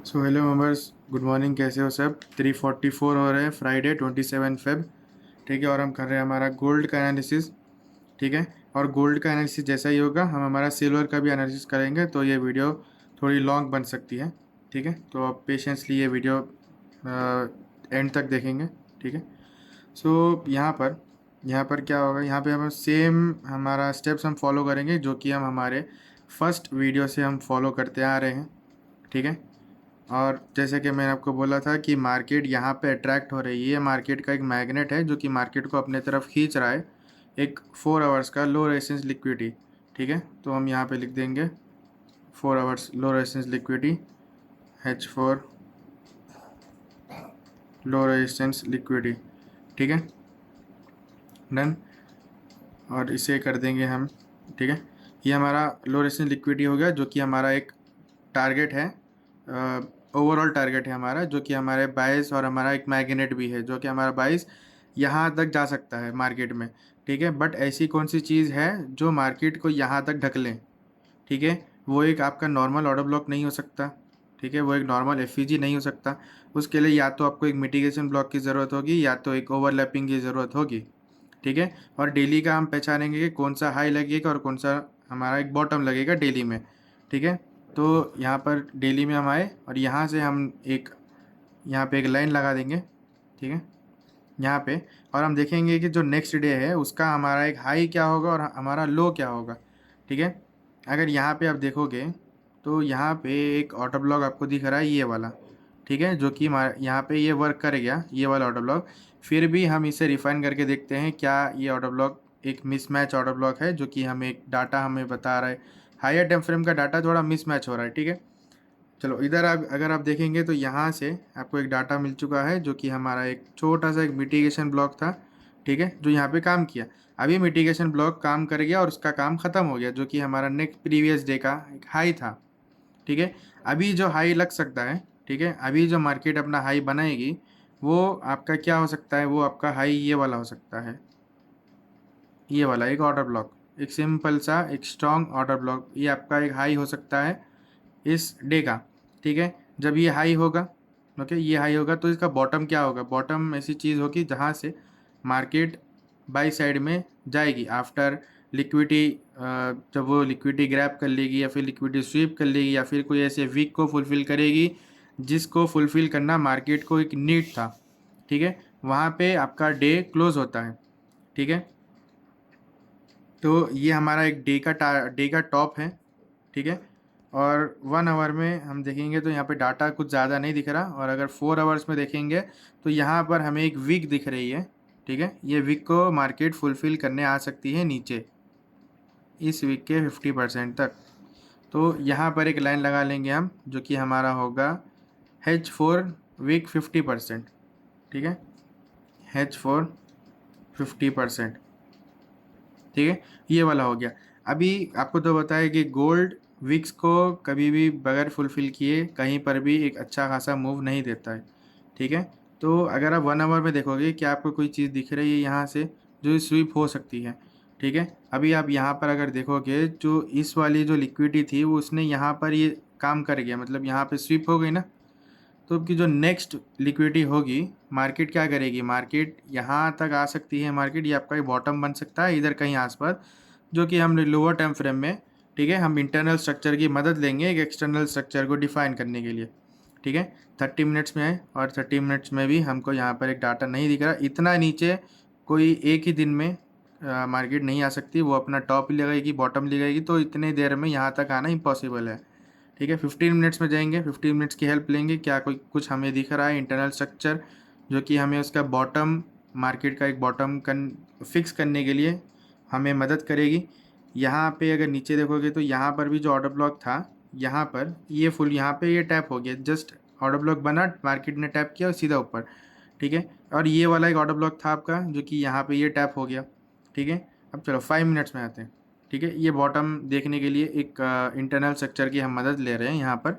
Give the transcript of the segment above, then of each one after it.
So hello members, good morning. कैसे हो सब? 3:44 हो रहे हैं, फ्राइडे 27 फेब। ठीक है, और हम कर रहे हैं हमारा गोल्ड का एनालिसिस। ठीक है, और गोल्ड का एनालिसिस जैसा ही होगा हम हमारा सिल्वर का भी एनालिसिस करेंगे, तो ये वीडियो थोड़ी लॉन्ग बन सकती है। ठीक है, तो आप पेशेंसली ये वीडियो एंड तक देखेंगे। ठीक है। सो यहाँ पर क्या होगा, यहाँ पे हम सेम हमारा स्टेप्स हम फॉलो करेंगे जो कि हम हमारे फर्स्ट वीडियो से हम फॉलो करते आ रहे हैं। ठीक है, और जैसे कि मैंने आपको बोला था कि मार्केट यहाँ पे अट्रैक्ट हो रही है, ये मार्केट का एक मैग्नेट है जो कि मार्केट को अपने तरफ खींच रहा है। एक 4 आवर्स का लो रेजिस्टेंस लिक्विडिटी। ठीक है, तो हम यहाँ पे लिख देंगे 4 hours low resistance liquidity, H4 low resistance liquidity. ठीक है, डन। और इसे कर देंगे हम। ठीक है, ये हमारा लो रेजिस्टेंस लिक्विडिटी हो गया जो कि हमारा एक टारगेट है, ओवरऑल टारगेट है हमारा, जो कि हमारे बाइस और हमारा एक मैग्नेट भी है जो कि हमारा बाइस यहाँ तक जा सकता है मार्केट में। ठीक है, बट ऐसी कौन सी चीज़ है जो मार्केट को यहाँ तक ढक लें? ठीक है, वो एक आपका नॉर्मल ऑर्डर ब्लॉक नहीं हो सकता। ठीक है, वो एक नॉर्मल एफईजी नहीं हो सकता। उसके लिए या तो आपको एक मिटिगेशन ब्लॉक की ज़रूरत होगी या तो एक ओवरलैपिंग की ज़रूरत होगी। ठीक है, और डेली का हम पहचानेंगे कि कौन सा हाई लगेगा और कौन सा हमारा एक बॉटम लगेगा डेली में। ठीक है, तो यहाँ पर डेली में हम आए और यहाँ से हम एक यहाँ पे एक लाइन लगा देंगे। ठीक है, यहाँ पे, और हम देखेंगे कि जो नेक्स्ट डे है उसका हमारा एक हाई क्या होगा और हमारा लो क्या होगा। ठीक है, अगर यहाँ पे आप देखोगे तो यहाँ पे एक ऑटो ब्लॉक आपको दिख रहा है, ये वाला। ठीक है, जो कि यहाँ पे ये वर्क कर गया, ये वाला ऑटो ब्लॉक। फिर भी हम इसे रिफाइन करके देखते हैं क्या ये ऑटो ब्लॉक एक मिसमैच ऑटो ब्लॉक है, जो कि हमें एक डाटा हमें बता रहा है। हायर टाइम फ्रेम का डाटा थोड़ा मिसमैच हो रहा है। ठीक है, चलो इधर आप अगर आप देखेंगे तो यहाँ से आपको एक डाटा मिल चुका है जो कि हमारा एक छोटा सा एक मिटिगेशन ब्लॉक था। ठीक है, जो यहाँ पे काम किया। अभी मिटिगेशन ब्लॉक काम कर गया और उसका काम ख़त्म हो गया, जो कि हमारा नेक्स्ट प्रीवियस डे का एक हाई था। ठीक है, अभी जो हाई लग सकता है, ठीक है, अभी जो मार्केट अपना हाई बनाएगी वो आपका क्या हो सकता है? वो आपका हाई ये वाला हो सकता है, ये वाला एक ऑर्डर ब्लॉक, एक सिंपल सा एक स्ट्रॉन्ग ऑर्डर ब्लॉक, ये आपका एक हाई हो सकता है इस डे का। ठीक है, जब ये हाई होगा, ओके, ये हाई होगा तो इसका बॉटम क्या होगा? बॉटम ऐसी चीज़ होगी जहाँ से मार्केट बाई साइड में जाएगी आफ्टर लिक्विडिटी। जब वो लिक्विडिटी ग्रैब कर लेगी या फिर लिक्विडिटी स्वीप कर लेगी या फिर कोई ऐसे वीक को फुलफ़िल करेगी जिसको फुलफ़िल करना मार्केट को एक नीड था। ठीक है, वहाँ पे आपका डे क्लोज होता है। ठीक है, तो ये हमारा एक डे का टॉप है। ठीक है, और 1 आवर में हम देखेंगे तो यहाँ पे डाटा कुछ ज़्यादा नहीं दिख रहा, और अगर 4 आवर्स में देखेंगे तो यहाँ पर हमें एक वीक दिख रही है। ठीक है, ये वीक को मार्केट फुलफ़िल करने आ सकती है नीचे इस वीक के 50% तक। तो यहाँ पर एक लाइन लगा लेंगे हम, जो कि हमारा होगा H4 वीक 50%। ठीक है, H4 50%। ठीक है, ये वाला हो गया। अभी आपको तो बताया कि गोल्ड विक्स को कभी भी बगैर फुलफ़िल किए कहीं पर भी एक अच्छा खासा मूव नहीं देता है। ठीक है, तो अगर आप 1 आवर में देखोगे कि आपको कोई चीज़ दिख रही है यहाँ से जो स्वीप हो सकती है। ठीक है, अभी आप यहाँ पर अगर देखोगे जो इस वाली जो लिक्विडिटी थी वो उसने यहाँ पर ये काम कर गया, मतलब यहाँ पे स्वीप हो गई ना। तो अब की जो नेक्स्ट लिक्विडिटी होगी, मार्केट क्या करेगी? मार्केट यहाँ तक आ सकती है, मार्केट ये आपका एक बॉटम बन सकता है इधर कहीं आसपास, जो कि हम लोअर टाइम फ्रेम में, ठीक है, हम इंटरनल स्ट्रक्चर की मदद लेंगे एक एक्सटर्नल स्ट्रक्चर को डिफाइन करने के लिए। ठीक है, 30 मिनट्स में आए और 30 मिनट्स में भी हमको यहाँ पर एक डाटा नहीं दिख रहा। इतना नीचे कोई एक ही दिन में मार्केट नहीं आ सकती, वो अपना टॉप ही लगाएगी, बॉटम लगाएगी, तो इतने देर में यहाँ तक आना इम्पॉसिबल है। ठीक है, 15 मिनट्स में जाएंगे, 15 मिनट्स की हेल्प लेंगे, क्या कोई कुछ हमें दिख रहा है इंटरनल स्ट्रक्चर जो कि हमें उसका बॉटम, मार्केट का एक बॉटम फिक्स करने के लिए हमें मदद करेगी। यहाँ पे अगर नीचे देखोगे तो यहाँ पर भी जो ऑर्डर ब्लॉक था, यहाँ पर ये फुल, यहाँ पे ये टैप हो गया, जस्ट ऑर्डर ब्लॉक बना, मार्केट ने टैप किया और सीधा ऊपर। ठीक है, और ये वाला एक ऑर्डर ब्लॉक था आपका जो कि यहाँ पे ये टैप हो गया। ठीक है, अब चलो 5 मिनट्स में आते हैं। ठीक है, ये बॉटम देखने के लिए एक इंटरनल स्ट्रक्चर की हम मदद ले रहे हैं यहाँ पर।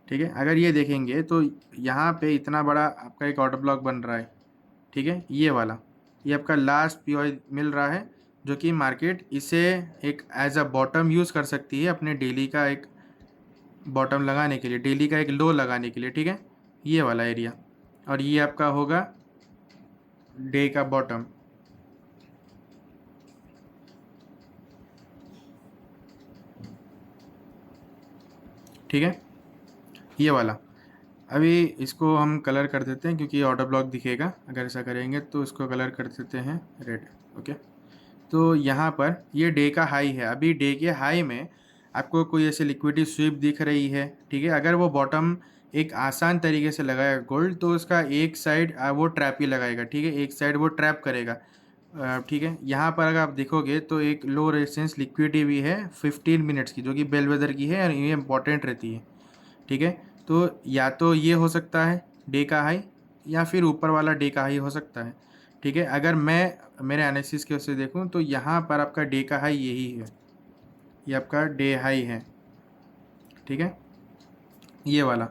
ठीक है, अगर ये देखेंगे तो यहाँ पे इतना बड़ा आपका एक ऑर्डर ब्लॉक बन रहा है। ठीक है, ये वाला, ये आपका लास्ट पीओआई मिल रहा है, जो कि मार्केट इसे एक एज अ बॉटम यूज़ कर सकती है अपने डेली का एक बॉटम लगाने के लिए, डेली का एक लो लगाने के लिए, ठीक है, ये वाला एरिया, और ये आपका होगा डे का बॉटम, ठीक है, ये वाला। अभी इसको हम कलर कर देते हैं क्योंकि ऑर्डर ब्लॉक दिखेगा, अगर ऐसा करेंगे तो इसको कलर कर देते हैं रेड। ओके, तो यहाँ पर ये डे का हाई है, अभी डे के हाई में आपको कोई ऐसे लिक्विडिटी स्वीप दिख रही है, ठीक है। अगर वो बॉटम एक आसान तरीके से लगाएगा गोल्ड, तो उसका एक साइड वो ट्रैप ही लगाएगा, ठीक है, एक साइड वो ट्रैप करेगा, ठीक है। यहाँ पर अगर आप देखोगे तो एक लो रेजिस्टेंस लिक्विडिटी भी है 15 मिनट्स की, जो कि बेलवेदर की है और ये इंपॉर्टेंट रहती है, ठीक है। तो या तो ये हो सकता है डे का हाई, या फिर ऊपर वाला डे का हाई हो सकता है, ठीक है। अगर मैं मेरे एनालिसिस के उससे देखूं तो यहाँ पर आपका डे का हाई यही है, ये आपका डे हाई है, ठीक है, ये वाला।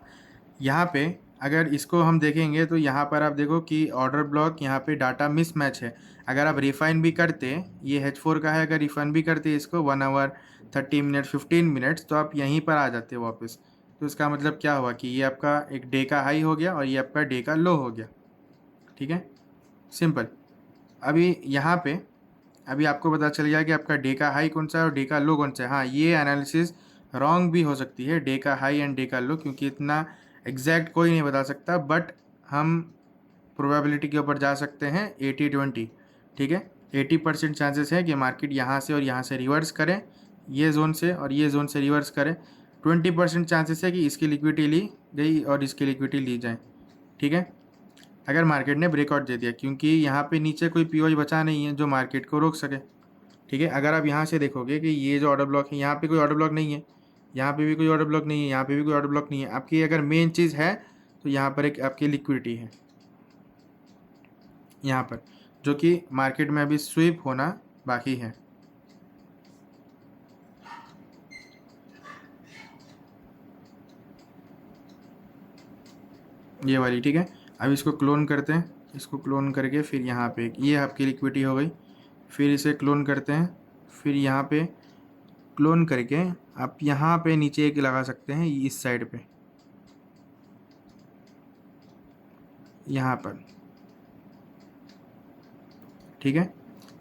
यहाँ पे अगर इसको हम देखेंगे तो यहाँ पर आप देखो कि ऑर्डर ब्लॉक यहाँ पे डाटा मिसमैच है। अगर आप रिफाइन भी करते, ये H4 का है, अगर रिफाइन भी करते इसको 1 आवर 30 मिनट 15 मिनट्स, तो आप यहीं पर आ जाते वापस। तो इसका मतलब क्या हुआ कि ये आपका एक डे का हाई हो गया और ये आपका डे का लो हो गया, ठीक है, सिंपल। अभी यहाँ पे अभी आपको पता चल गया कि आपका डे का हाई कौन सा है और डे का लो कौन सा है। हाँ, ये एनालिसिस रॉन्ग भी हो सकती है, डे का हाई एंड डे का लो, क्योंकि इतना एग्जैक्ट कोई नहीं बता सकता, बट हम प्रोबेबिलिटी के ऊपर जा सकते हैं 80-20, ठीक है। 80% चांसेस है कि मार्केट यहाँ से और यहाँ से रिवर्स करें, ये जोन से और ये जोन से रिवर्स करें। 20% चांसेस है कि इसकी लिक्विडिटी ली गई और इसकी लिक्विडिटी ली जाए, ठीक है, अगर मार्केट ने ब्रेकआउट दे दिया, क्योंकि यहाँ पे नीचे कोई पीओई बचा नहीं है जो मार्केट को रोक सके, ठीक है। अगर आप यहाँ से देखोगे कि ये जो ऑर्डर ब्लॉक है, यहाँ पे कोई ऑर्डर ब्लॉक नहीं है, यहाँ पे भी कोई ऑर्डर ब्लॉक नहीं है, यहाँ पे भी कोई ऑर्डर ब्लॉक नहीं है, आपकी अगर मेन चीज़ है तो यहाँ पर एक आपकी लिक्विडिटी है यहाँ पर, जो कि मार्केट में अभी स्वीप होना बाकी है। ये वाली, ठीक है। अब इसको क्लोन करते हैं, इसको क्लोन करके फिर यहाँ पे ये आपकी लिक्विडिटी हो गई, फिर इसे क्लोन करते हैं, फिर यहाँ पे क्लोन करके आप यहाँ पे नीचे एक लगा सकते हैं इस साइड पे, यहाँ पर, ठीक है।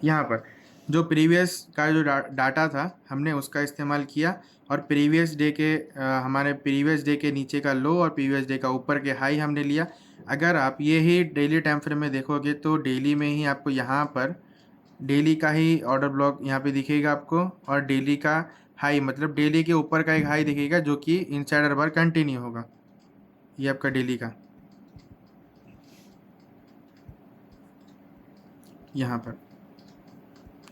यहाँ पर जो प्रीवियस का जो डाटा था हमने उसका इस्तेमाल किया, और प्रीवियस डे के हमारे प्रीवियस डे के नीचे का लो और प्रीवियस डे का ऊपर के हाई हमने लिया। अगर आप ये ही डेली टाइम फ्रेम में देखोगे तो डेली में ही आपको यहाँ पर डेली का ही ऑर्डर ब्लॉक यहाँ पे दिखेगा आपको, और डेली का हाई मतलब डेली के ऊपर का एक हाई दिखेगा जो कि इनसाइडर बार कंटिन्यू होगा, ये आपका डेली का यहाँ पर,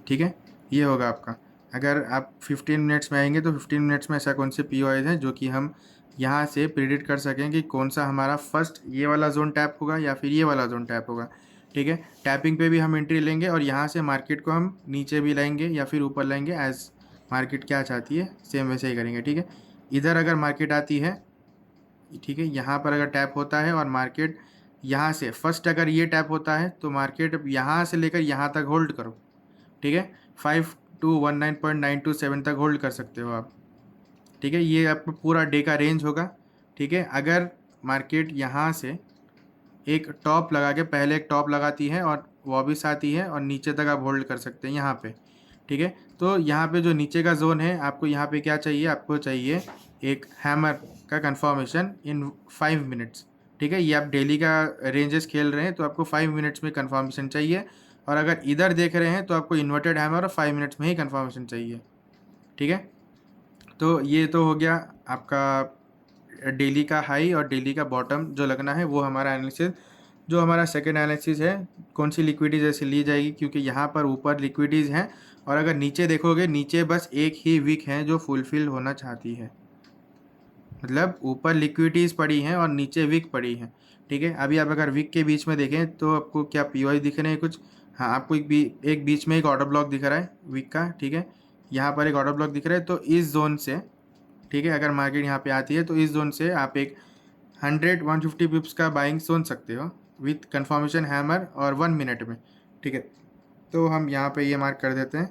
ठीक है, ये होगा आपका। अगर आप 15 मिनट्स में आएंगे तो 15 मिनट्स में ऐसा कौन से पीओआईज हैं जो कि हम यहाँ से प्रिडिक्ट कर सकें कि कौन सा हमारा फर्स्ट ये वाला जोन टैप होगा या फिर ये वाला जोन टैप होगा, ठीक है। टैपिंग पे भी हम एंट्री लेंगे और यहाँ से मार्केट को हम नीचे भी लाएंगे या फिर ऊपर लाएंगे, एज मार्केट क्या चाहती है सेम वैसे ही करेंगे, ठीक है। इधर अगर मार्केट आती है, ठीक है, यहाँ पर अगर टैप होता है और मार्केट यहाँ से फर्स्ट अगर ये टैप होता है तो मार्केट यहाँ से लेकर यहाँ तक होल्ड करो, ठीक है, 5 to 19.927 तक होल्ड कर सकते हो आप, ठीक है। ये आपका पूरा डे का रेंज होगा, ठीक है। अगर मार्केट यहाँ से एक टॉप लगा के, पहले एक टॉप लगाती है और वापस आती है और नीचे तक आप होल्ड कर सकते हैं यहाँ पे, ठीक है। तो यहाँ पे जो नीचे का जोन है, आपको यहाँ पे क्या चाहिए, आपको चाहिए एक हैमर का कंफर्मेशन इन 5 मिनट्स, ठीक है। ये आप डेली का रेंजेस खेल रहे हैं तो आपको 5 मिनट्स में कंफर्मेशन चाहिए, और अगर इधर देख रहे हैं तो आपको इन्वर्टेड हैमर और 5 मिनट्स में ही कंफर्मेशन चाहिए, ठीक है। तो ये तो हो गया आपका डेली का हाई और डेली का बॉटम जो लगना है, वो हमारा एनालिसिस। जो हमारा सेकेंड एनालिसिस है, कौन सी लिक्विडिटीज ऐसे ली जाएगी, क्योंकि यहाँ पर ऊपर लिक्विडिटीज हैं और अगर नीचे देखोगे, नीचे बस एक ही वीक है जो फुलफिल होना चाहती है, मतलब ऊपर लिक्विडिटीज़ पड़ी हैं और नीचे वीक पड़ी हैं, ठीक है। अभी आप अगर वीक के बीच में देखें तो आपको क्या पीओआई दिख रहे हैं कुछ, हाँ, आपको एक बीच में एक ऑर्डर ब्लॉक दिख रहा है वीक का, ठीक है, यहाँ पर एक ऑर्डर ब्लॉक दिख रहा है। तो इस जोन से, ठीक है, अगर मार्केट यहाँ पे आती है तो इस जोन से आप एक 100-150 पिप्स का बाइंग सोच सकते हो विथ कंफर्मेशन हैमर और 1 मिनट में, ठीक है। तो हम यहाँ पे ये मार्क कर देते हैं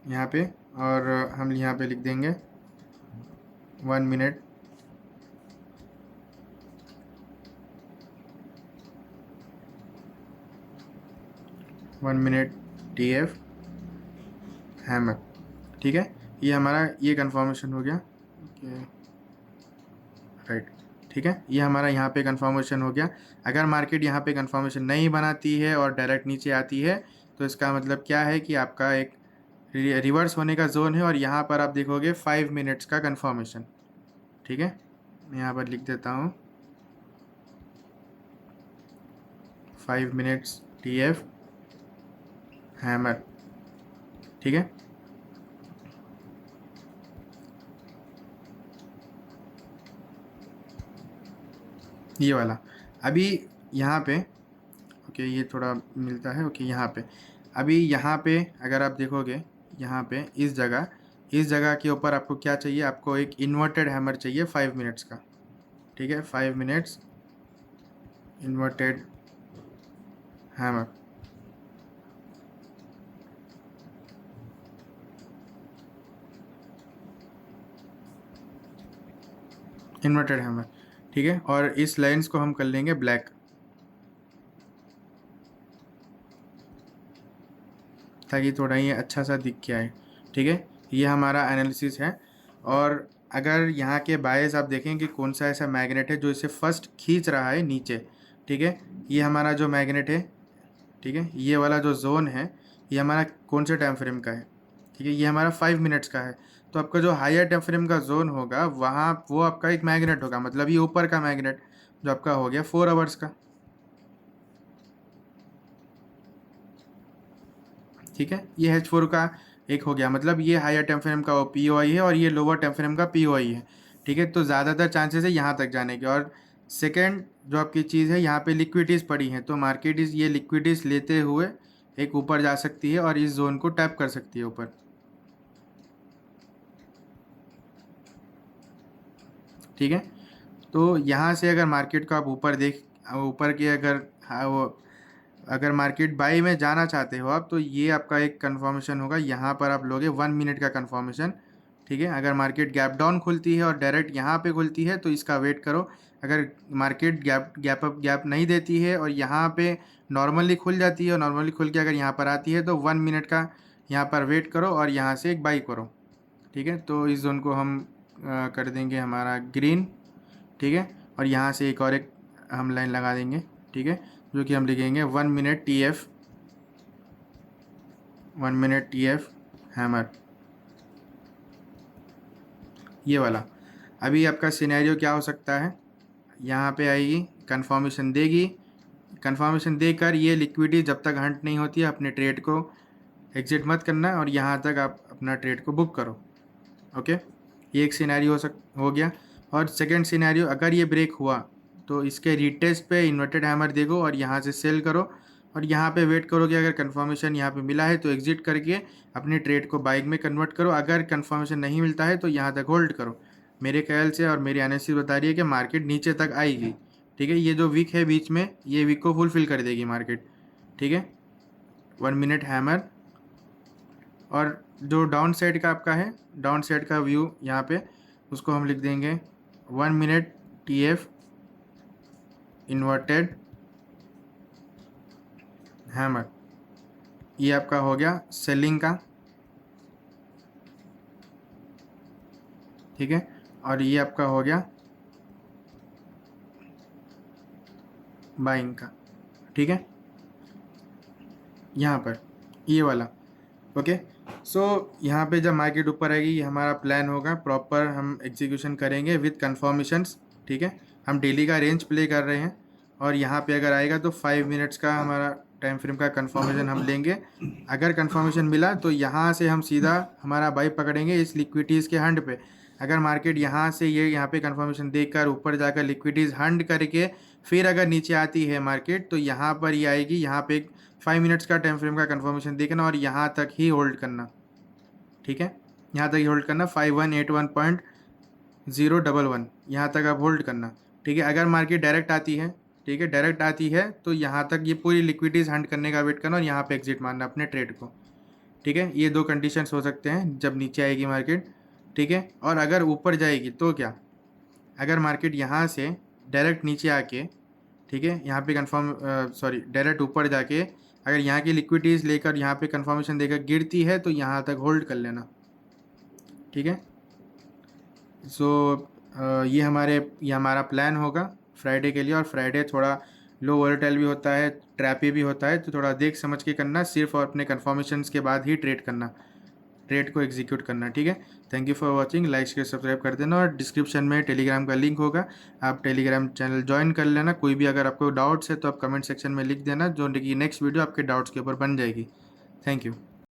यहाँ पे, और हम यहाँ पे लिख देंगे 1 मिनट, टी एफ हैमर, ठीक है। ये हमारा ये कंफर्मेशन हो गया, राइट, ठीक है। ये हमारा यहाँ पे कंफर्मेशन हो गया। अगर मार्केट यहाँ पे कंफर्मेशन नहीं बनाती है और डायरेक्ट नीचे आती है तो इसका मतलब क्या है कि आपका एक रिवर्स होने का जोन है, और यहाँ पर आप देखोगे 5 मिनट्स का कंफर्मेशन, ठीक है। मैं यहाँ पर लिख देता हूँ 5 मिनट्स टी एफ हैमर, ठीक है। ये वाला अभी यहाँ पे, ओके, ये थोड़ा मिलता है, ओके। यहाँ पे अभी यहाँ पे अगर आप देखोगे, यहाँ पे इस जगह के ऊपर आपको क्या चाहिए, आपको एक इन्वर्टेड हैमर चाहिए 5 मिनट्स का, ठीक है। 5 minutes inverted hammer, inverted hammer, ठीक है। और इस लाइंस को हम कर लेंगे ब्लैक, ताकि थोड़ा ये अच्छा सा दिख के आए, ठीक है। ये हमारा एनालिसिस है। और अगर यहाँ के बायस आप देखें कि कौन सा ऐसा मैग्नेट है जो इसे फर्स्ट खींच रहा है नीचे, ठीक है। ये हमारा जो मैग्नेट है, ठीक है, ये वाला जो जोन है ये हमारा कौन से टाइम फ्रेम का है, ठीक है, ये हमारा 5 मिनट्स का है। तो आपका जो हायर टाइम फ्रेम का जोन होगा वहाँ वो आपका एक मैग्नेट होगा, मतलब ये ऊपर का मैग्नेट जो आपका हो गया 4 आवर्स का, ठीक है। ये H4 का एक हो गया, मतलब ये हायर टाइम फ्रेम का POI है और ये लोअर टाइम फ्रेम का POI है, ठीक है। तो ज़्यादातर चांसेस है यहाँ तक जाने के। और सेकेंड जो आपकी चीज़ है, यहाँ पे लिक्विडिटीज़ पड़ी हैं, तो मार्केट इस ये लिक्विडिटीज़ लेते हुए एक ऊपर जा सकती है और इस जोन को टैप कर सकती है ऊपर, ठीक है। तो यहाँ से अगर मार्केट को आप ऊपर के अगर, हाँ, वो अगर मार्केट बाई में जाना चाहते हो आप, तो ये आपका एक कंफर्मेशन होगा, यहाँ पर आप लोगे 1 मिनट का कंफर्मेशन, ठीक है। अगर मार्केट गैप डाउन खुलती है और डायरेक्ट यहाँ पे खुलती है तो इसका वेट करो। अगर मार्केट गैप नहीं देती है और यहाँ पे नॉर्मली खुल जाती है और नॉर्मली खुल के अगर यहाँ पर आती है तो 1 मिनट का यहाँ पर वेट करो और यहाँ से एक बाई करो, ठीक है। तो इस जोन को हम कर देंगे हमारा ग्रीन, ठीक है। और यहाँ से एक हम लाइन लगा देंगे, ठीक है, जो कि हम लिखेंगे 1 मिनट टी एफ हैमर, ये वाला। अभी आपका सिनेरियो क्या हो सकता है, यहाँ पे आएगी, कंफर्मेशन देगी, कंफर्मेशन देकर ये लिक्विडिटी जब तक हंट नहीं होती है अपने ट्रेड को एग्जिट मत करना और यहाँ तक आप अपना ट्रेड को बुक करो, ओके। ये एक सिनेरियो हो गया। और सेकंड सिनेरियो, अगर ये ब्रेक हुआ तो इसके रीटेस्ट पे इन्वर्टेड हैमर देखो और यहाँ से सेल करो और यहाँ पे वेट करो कि अगर कंफर्मेशन यहाँ पे मिला है तो एग्जिट करके अपने ट्रेड को बाइंग में कन्वर्ट करो। अगर कंफर्मेशन नहीं मिलता है तो यहाँ तक होल्ड करो। मेरे ख्याल से और मेरी एनालिसिस बता रही है कि मार्केट नीचे तक आएगी, ठीक है। ये जो वीक है बीच में, ये वीक को फुलफिल कर देगी मार्केट, ठीक है। 1 मिनट हैमर। और जो डाउन साइड का आपका है, डाउन साइड का व्यू यहाँ पे, उसको हम लिख देंगे 1 minute T F inverted hammer. ये आपका हो गया सेलिंग का, ठीक है। और ये आपका हो गया बाइंग का, ठीक है, यहाँ पर ये वाला, ओके। सो यहाँ पे जब मार्केट ऊपर आएगी ये हमारा प्लान होगा, प्रॉपर हम एग्जीक्यूशन करेंगे विथ कन्फर्मेशंस, ठीक है। हम डेली का रेंज प्ले कर रहे हैं और यहाँ पे अगर आएगा तो 5 मिनट्स का हमारा टाइम फ्रेम का कन्फर्मेशन हम लेंगे। अगर कन्फर्मेशन मिला तो यहाँ से हम सीधा हमारा बाई पकड़ेंगे इस लिक्विडिटीज़ के हंड पे। अगर मार्केट यहाँ से यहाँ पे कन्फर्मेशन देकर ऊपर जाकर लिक्विडिटीज़ हंड करके फिर अगर नीचे आती है मार्केट तो यहाँ पर ये आएगी, यहाँ पे 5 मिनट्स का टाइम फ्रेम का कन्फर्मेशन देखना और यहाँ तक ही होल्ड करना, ठीक है। यहाँ तक ही होल्ड करना 5181.011 यहाँ तक आप होल्ड करना, ठीक है। अगर मार्केट डायरेक्ट आती है, ठीक है, डायरेक्ट आती है तो यहाँ तक ये पूरी लिक्विडिटीज़ हंड करने का वेट करना और यहाँ पे एग्जिट मारना अपने ट्रेड को, ठीक है। ये दो कंडीशंस हो सकते हैं जब नीचे आएगी मार्केट, ठीक है। और अगर ऊपर जाएगी तो क्या, अगर मार्केट यहाँ से डायरेक्ट नीचे आके, ठीक है, यहाँ पे कंफर्म सॉरी डायरेक्ट ऊपर जाके अगर यहाँ की लिक्विडिटीज़ लेकर यहाँ पे कंफर्मेशन देकर गिरती है तो यहाँ तक होल्ड कर लेना, ठीक है। सो ये हमारा प्लान होगा फ्राइडे के लिए। और फ्राइडे थोड़ा लो वोलेटाइल भी होता है, ट्रैपी भी होता है, तो थोड़ा देख समझ के करना, सिर्फ और अपने कन्फर्मेशंस के बाद ही ट्रेड करना, ट्रेड को एग्जीक्यूट करना, ठीक है। Thank you for watching, like share subscribe कर देना, और डिस्क्रिप्शन में टेलीग्राम का लिंक होगा, आप टेलीग्राम चैनल ज्वाइन कर लेना। कोई भी अगर आपको डाउट्स है तो आप कमेंट सेक्शन में लिख देना, जो कि नेक्स्ट वीडियो आपके डाउट्स के ऊपर बन जाएगी। Thank you.